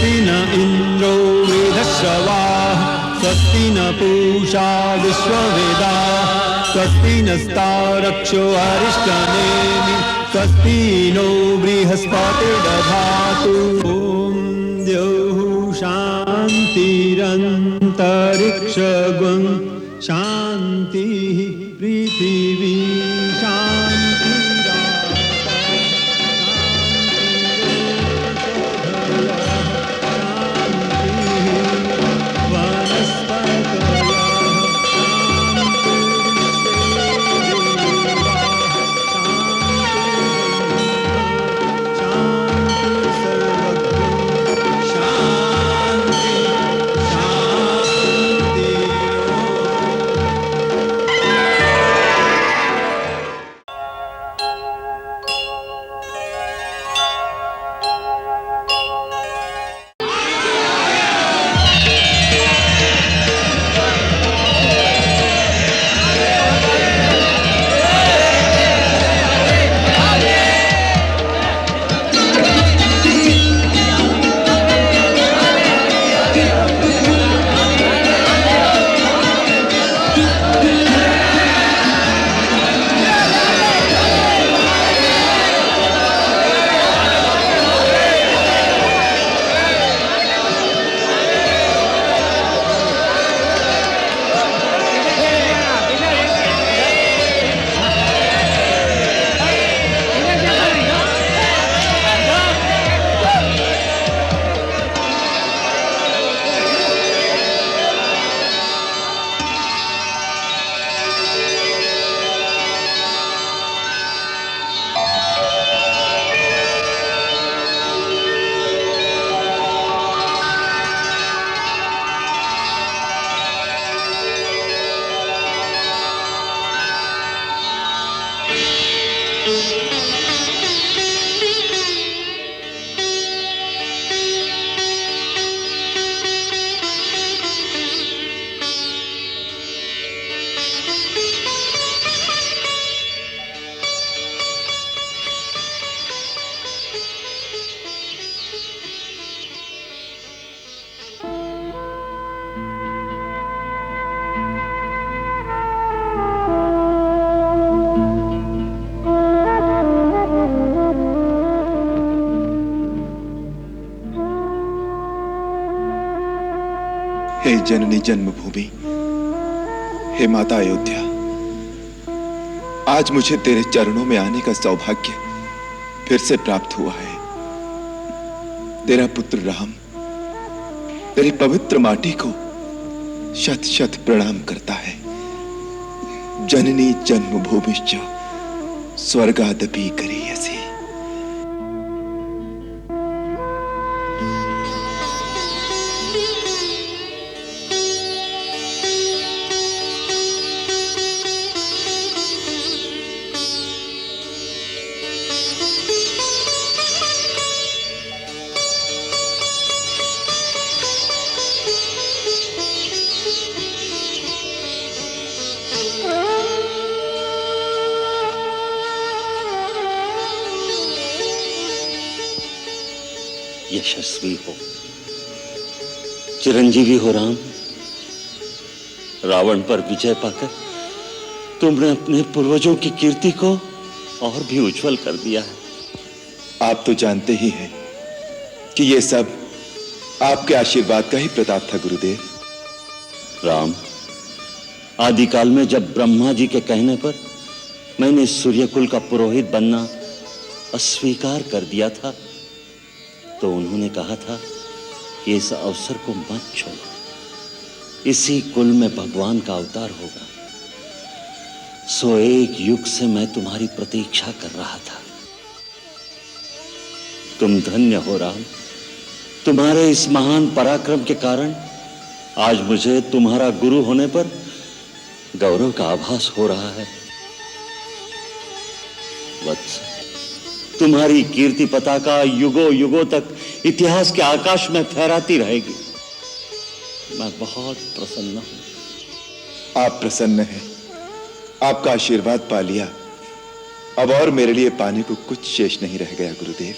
स्वस्ति न इंद्रो वृद्धश्रवाः स्वस्ति न पूषा विश्ववेदाः स्वस्ति नस्तारक्षो अरिष्टनेमि स्वस्ति नो बृहस्पतिर्दधातु। ॐ द्यौः शान्तिरन्तरिक्षगुं शान्तिः पृथिवी हे जननी जन्मभूमि, हे माता अयोध्या, आज मुझे तेरे चरणों में आने का सौभाग्य फिर से प्राप्त हुआ है। तेरा पुत्र राम तेरी पवित्र माटी को शत शत प्रणाम करता है। जननी जन्मभूमिश्च स्वर्गादपि गरीयसी। यशस्वी हो, चिरंजीवी हो राम। रावण पर विजय पाकर तुमने अपने पूर्वजों की कीर्ति को और भी उज्जवल कर दिया है। आप तो जानते ही हैं कि ये सब आपके आशीर्वाद का ही प्रताप था गुरुदेव। राम, आदिकाल में जब ब्रह्मा जी के कहने पर मैंने सूर्यकुल का पुरोहित बनना अस्वीकार कर दिया था, तो उन्होंने कहा था कि इस अवसर को मत छोड़ो, इसी कुल में भगवान का अवतार होगा। सो एक युग से मैं तुम्हारी प्रतीक्षा कर रहा था। तुम धन्य हो राम। तुम्हारे इस महान पराक्रम के कारण आज मुझे तुम्हारा गुरु होने पर गौरव का आभास हो रहा है। वत्स, तुम्हारी कीर्ति पताका युगों युगों तक इतिहास के आकाश में फहराती रहेगी। मैं बहुत प्रसन्न हूं। आप प्रसन्न हैं, आपका आशीर्वाद पा लिया। अब और मेरे लिए पाने को कुछ शेष नहीं रह गया गुरुदेव।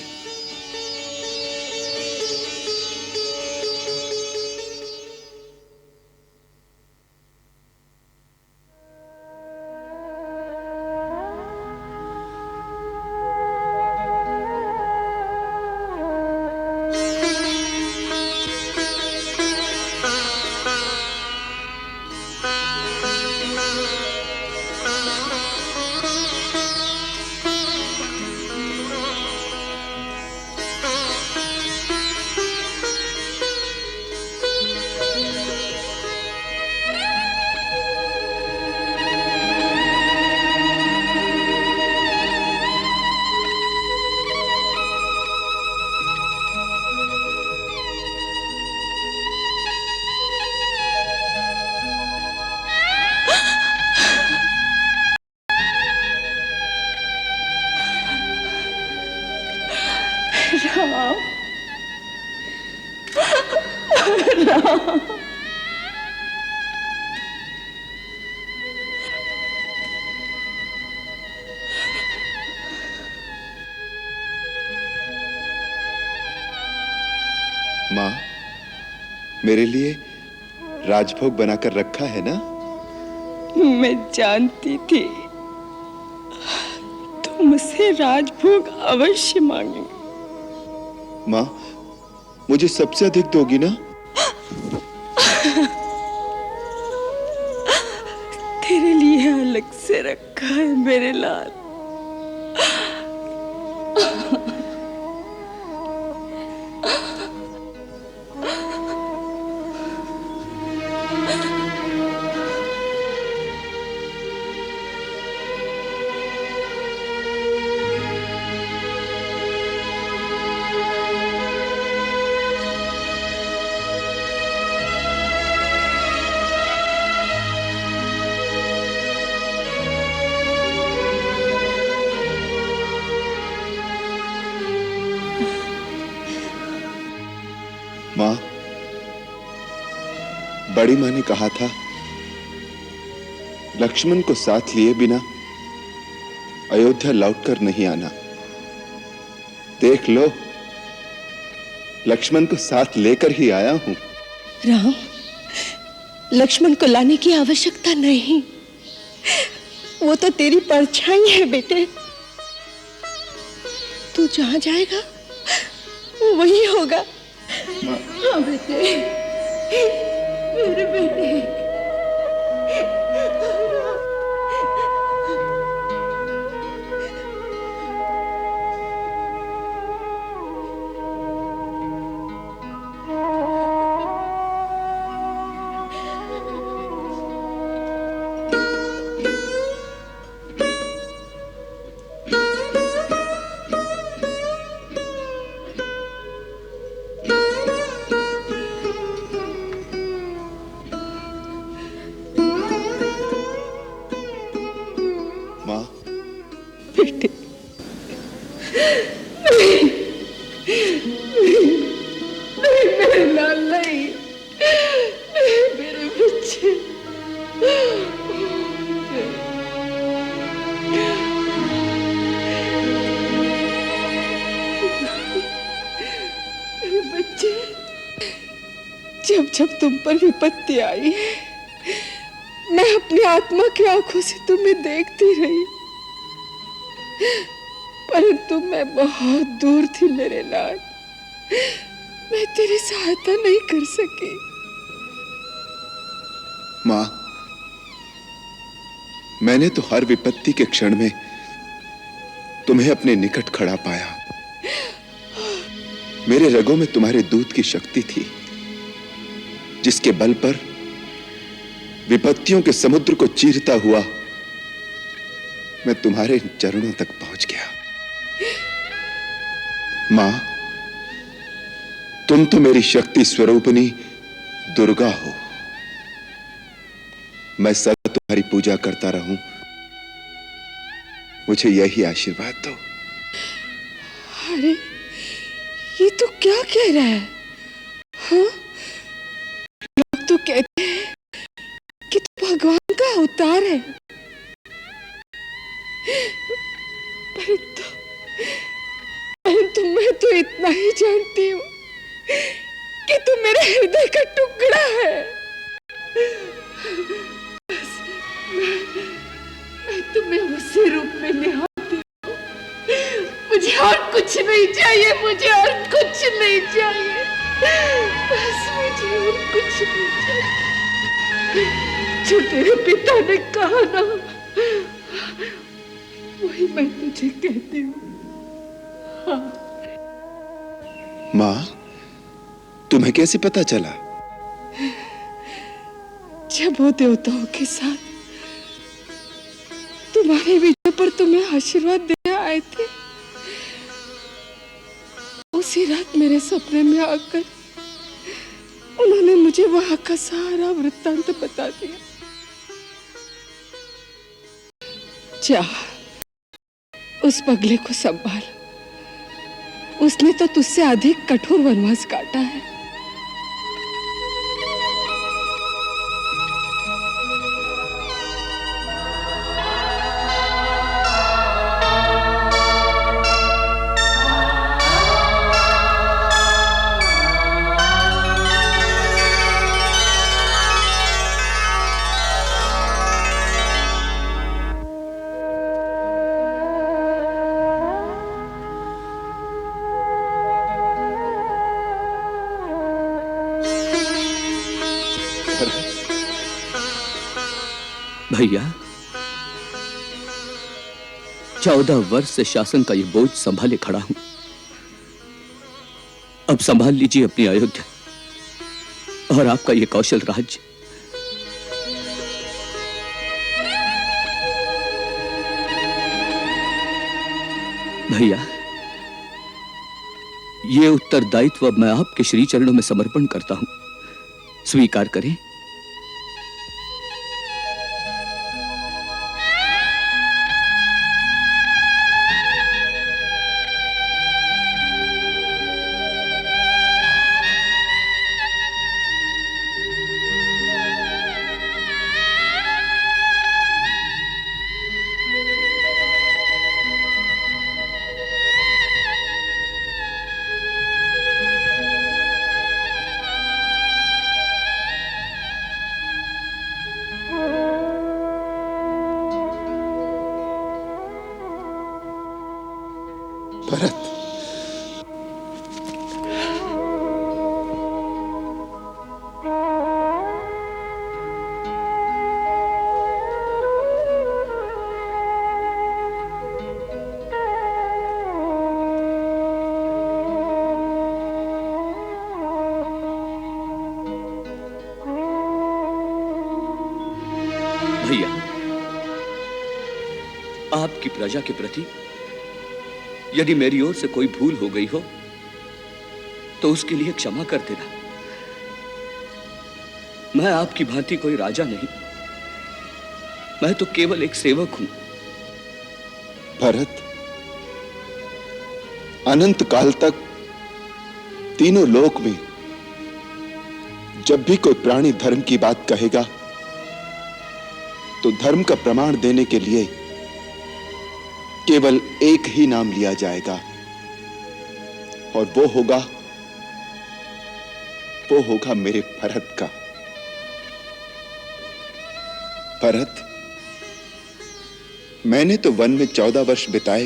माँ, मेरे लिए राजभोग बनाकर रखा है ना? मैं जानती थी तुम मुझसे राजभोग अवश्य मांगेंगे। माँ, मुझे सबसे अधिक दोगी ना? तेरे लिए अलग से रखा है मेरे लाल। माँ, बड़ी माँ ने कहा था लक्ष्मण को साथ लिए बिना अयोध्या लौटकर नहीं आना। देख लो, लक्ष्मण को साथ लेकर ही आया हूं। राम, लक्ष्मण को लाने की आवश्यकता नहीं, वो तो तेरी परछाई है बेटे। तू जहां जाएगा वो वही होगा। हाँ बेटे, मेरे बेटे। माँ, बेटे, नहीं मेरे लाल, नहीं, मेरे बच्चे। मेरे बच्चे, जब जब तुम पर विपत्ति आई है, मैं अपनी आत्मा की आंखों से तुम्हें देखती रही, परंतु मैं बहुत दूर थी मेरे लाल। मैं तेरी सहायता नहीं कर सकी। माँ, मैंने तो हर विपत्ति के क्षण में तुम्हें अपने निकट खड़ा पाया। मेरे रगों में तुम्हारे दूध की शक्ति थी, जिसके बल पर विपत्तियों के समुद्र को चीरता हुआ मैं तुम्हारे चरणों तक पहुंच गया। मां, तुम तो मेरी शक्ति स्वरूपिणी दुर्गा हो। मैं सदा तुम्हारी पूजा करता रहूं, मुझे यही आशीर्वाद दो। अरे, ये तो क्या कह रहा है? हाँ? लोग तो कहते हैं कि तू भगवान का अवतार है, परंतु मैं तो इतना ही जानती हूँ कि तू मेरे हृदय का टुकड़ा है। मैं तुम्हें उसी रूप में निहारती हूँ। मुझे और कुछ नहीं चाहिए, मुझे और कुछ नहीं चाहिए, बस मुझे और कुछ नहीं चाहिए। जो तेरे पिता ने कहा ना, वही मैं तुझे कहती हूँ। हाँ। मां, तुम्हें कैसे पता चला? जब वो देवताओं के साथ तुम्हारे विजय पर तुम्हें आशीर्वाद देने आए थे, उसी रात मेरे सपने में आकर उन्होंने मुझे वहां का सारा वृत्तांत बता दिया। जा, उस पगले को संभाल, उसने तो तुझसे अधिक कठोर वनवास काटा है। भैया, 14 वर्ष से शासन का यह बोझ संभाले खड़ा हूं। अब संभाल लीजिए अपनी अयोध्या और आपका यह कौशल राज्य। भैया, ये उत्तरदायित्व मैं आपके श्री चरणों में समर्पण करता हूं, स्वीकार करें। भरत, भैया, आपकी प्रजा के प्रति यदि मेरी ओर से कोई भूल हो गई हो तो उसके लिए क्षमा कर देना। मैं आपकी भांति कोई राजा नहीं, मैं तो केवल एक सेवक हूं। भरत, अनंत काल तक तीनों लोक में जब भी कोई प्राणी धर्म की बात कहेगा तो धर्म का प्रमाण देने के लिए केवल एक ही नाम लिया जाएगा और वो होगा मेरे भरत का। भरत, मैंने तो वन में 14 वर्ष बिताए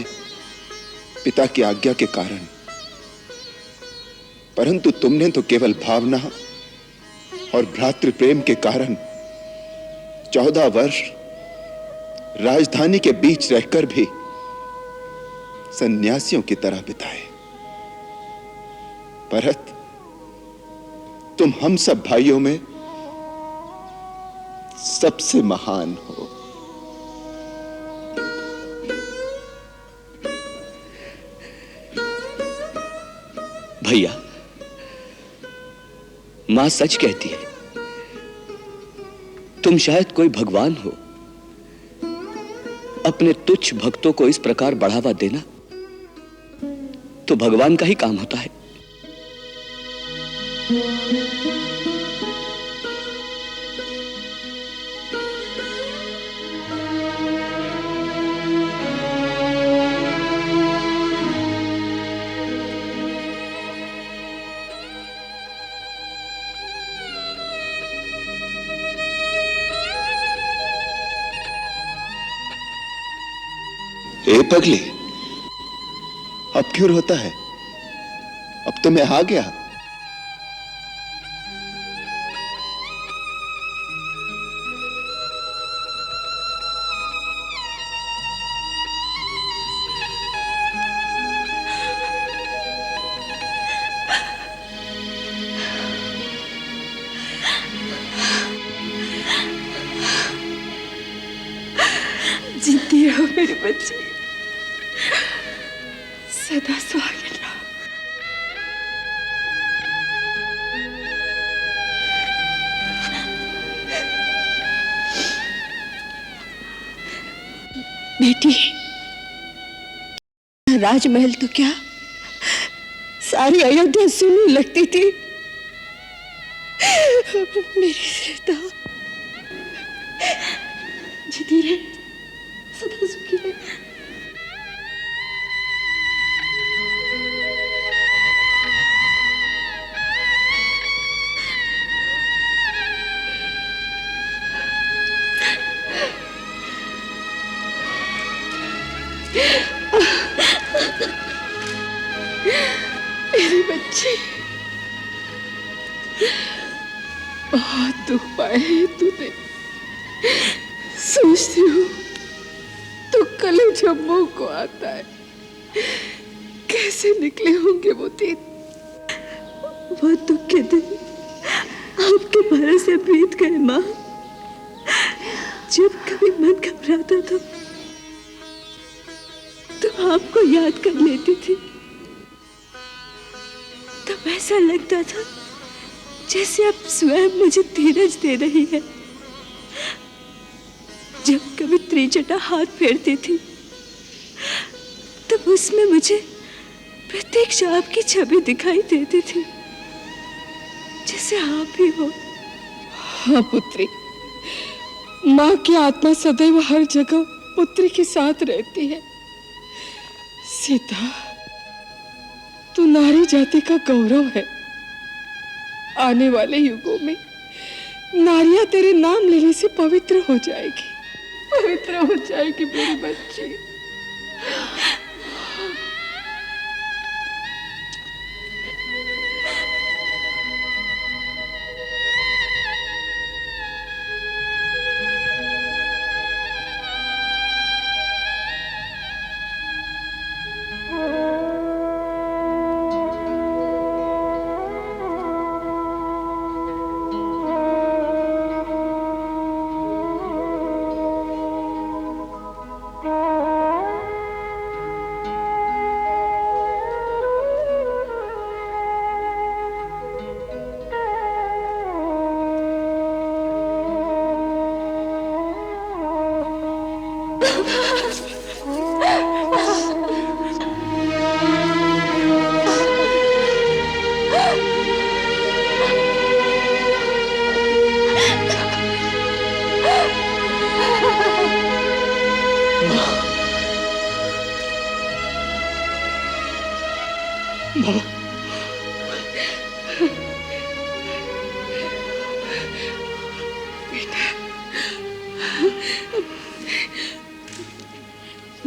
पिता की आज्ञा के कारण, परंतु तुमने तो केवल भावना और भ्रातृ प्रेम के कारण 14 वर्ष राजधानी के बीच रहकर भी सन्यासियों की तरह बिताए। भरत, तुम हम सब भाइयों में सबसे महान हो। भैया, मां सच कहती है, तुम शायद कोई भगवान हो। अपने तुच्छ भक्तों को इस प्रकार बढ़ावा देना तो भगवान का ही काम होता है। ए पगले, अब क्यों रोता है? अब तो मैं आ गया। जीती रहो मेरे बच्चे, सदा सुहागिन रहो। बेटी, राजमहल तो क्या सारी अयोध्या सुनने लगती थी। मेरी सीता जीती रहे, सदा सुखी रहे। मेरे बच्चे, बहुत दुख पाए है तूने, सोचती हूँ तो कलेजा मुंह को आता है। कैसे निकले होंगे वो दिन। वो दुख के दिन आपके भरोसे बीत गए माँ। जब कभी मन घबराता था तो आपको याद कर लेती थी। तब ऐसा लगता था जैसे आप स्वयं मुझे धीरज दे रही है। जब कभी त्रिजटा हाथ फेरती थी तब उसमें मुझे प्रत्यक्ष आपकी छवि दिखाई देती थी, जैसे आप ही हो। हाँ पुत्री, माँ की आत्मा सदैव हर जगह पुत्री के साथ रहती है। सीता, तू नारी जाति का गौरव है। आने वाले युगों में नारियां तेरे नाम लेने से पवित्र हो जाएगी, पवित्र हो जाएगी मेरी बच्ची।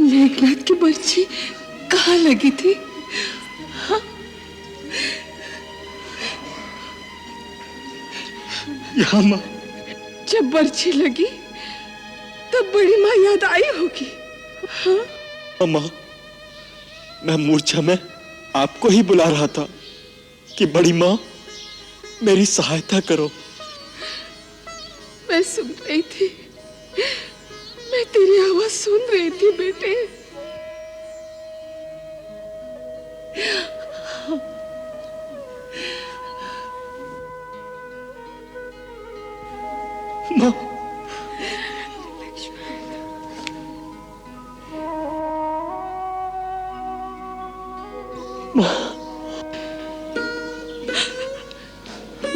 मेघनाथ की बर्छी कहाँ लगी थी? हाँ? यहाँ माँ। जब बर्छी लगी तब बड़ी माँ याद आई होगी। हाँ? माँ, मैं मूर्छा में आपको ही बुला रहा था कि बड़ी माँ मेरी सहायता करो। मैं सुन रही थी, मैं तेरी आवाज सुन रही थी बेटे। माँ,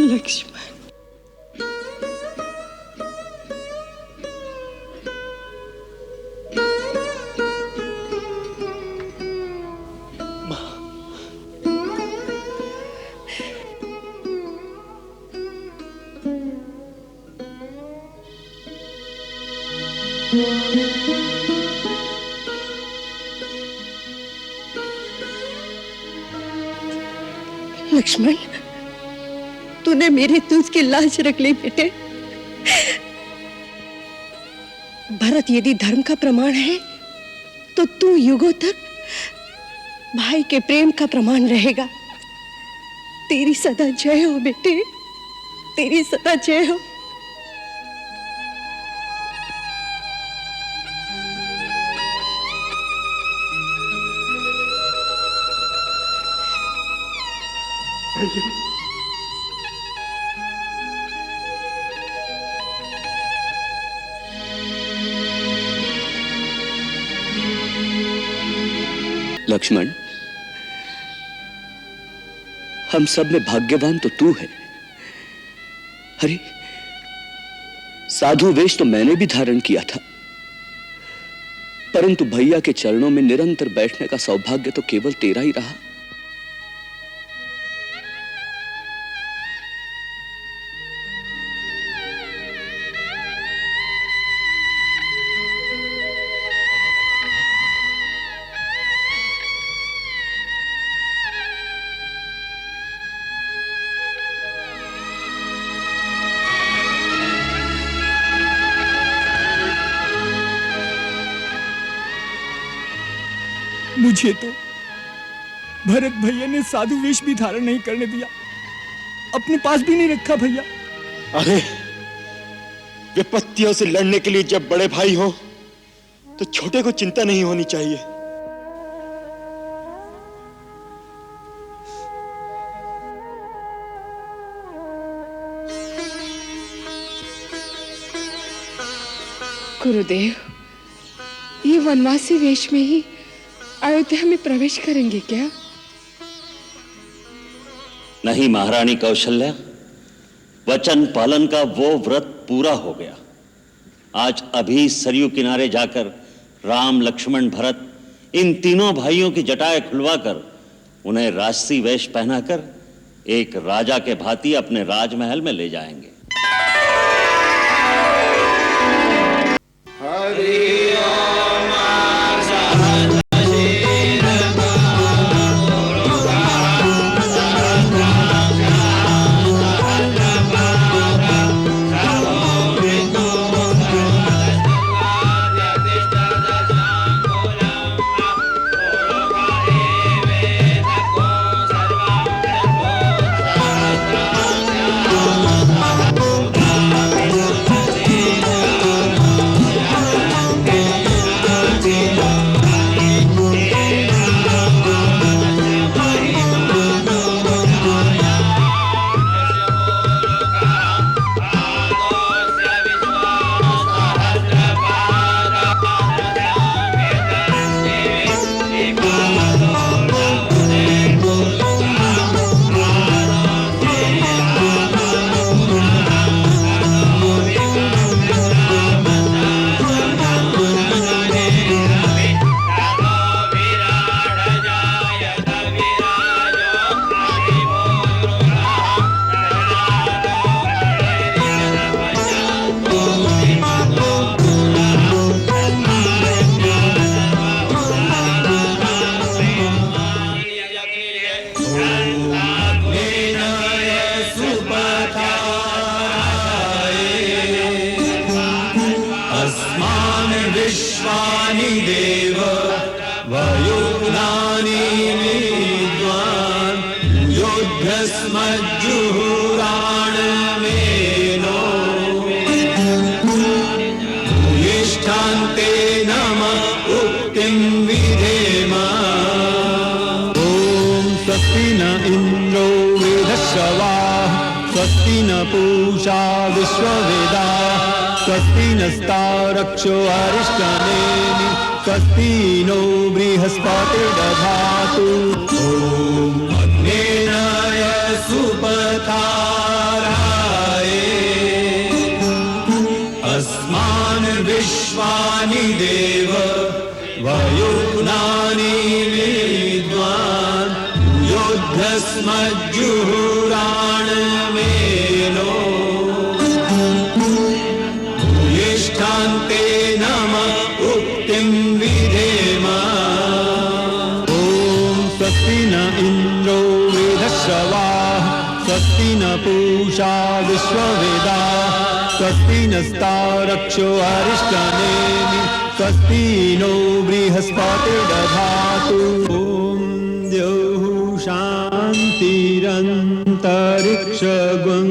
लक्ष्मण, लक्ष्मण, तूने मेरे दूध की लाज रख ली बेटे। भरत यदि धर्म का प्रमाण है तो तू युगों तक भाई के प्रेम का प्रमाण रहेगा। तेरी सदा जय हो बेटे, तेरी सदा जय हो। लक्ष्मण, हम सब में भाग्यवान तो तू है। अरे, साधु वेश तो मैंने भी धारण किया था, परंतु भैया के चरणों में निरंतर बैठने का सौभाग्य तो केवल तेरा ही रहा। मुझे तो भरत भैया ने साधु वेश भी धारण नहीं करने दिया, अपने पास भी नहीं रखा भैया। अरे विपत्तियों से लड़ने के लिए जब बड़े भाई हो तो छोटे को चिंता नहीं होनी चाहिए। गुरुदेव, ये वनवासी वेश में ही अयोध्या में प्रवेश करेंगे क्या? नहीं महारानी कौशल्या, वचन पालन का वो व्रत पूरा हो गया। आज अभी सरयू किनारे जाकर राम, लक्ष्मण, भरत इन तीनों भाइयों की जटाएं खुलवाकर उन्हें राजसी वेश पहनाकर एक राजा के भांति अपने राजमहल में ले जाएंगे। पूषा विश्ववेदा स्वस्ति नस्तारक्षो अरिष्टनेमि स्वस्ति नो बृहस्पतिर्दधातु। ॐ अग्नेनाय सुपथाराय अस्मान् विश्वानि देव वयुनानि विद्वान् युद्धस्मज्जुहुराण मेनो भूयिष्ठान्ते नमः उक्तिं विधेम। ॐ स्वस्ति न इन्द्रो वेदश्रवाः स्वस्ति न पूषा विश्ववेदाः स्वस्ति नस्तारक्षो अरिष्टनेमि स्वस्ति नो बृहस्पतिर्दधातु। ॐ द्यौः शान्तिरन्तरिक्षगुं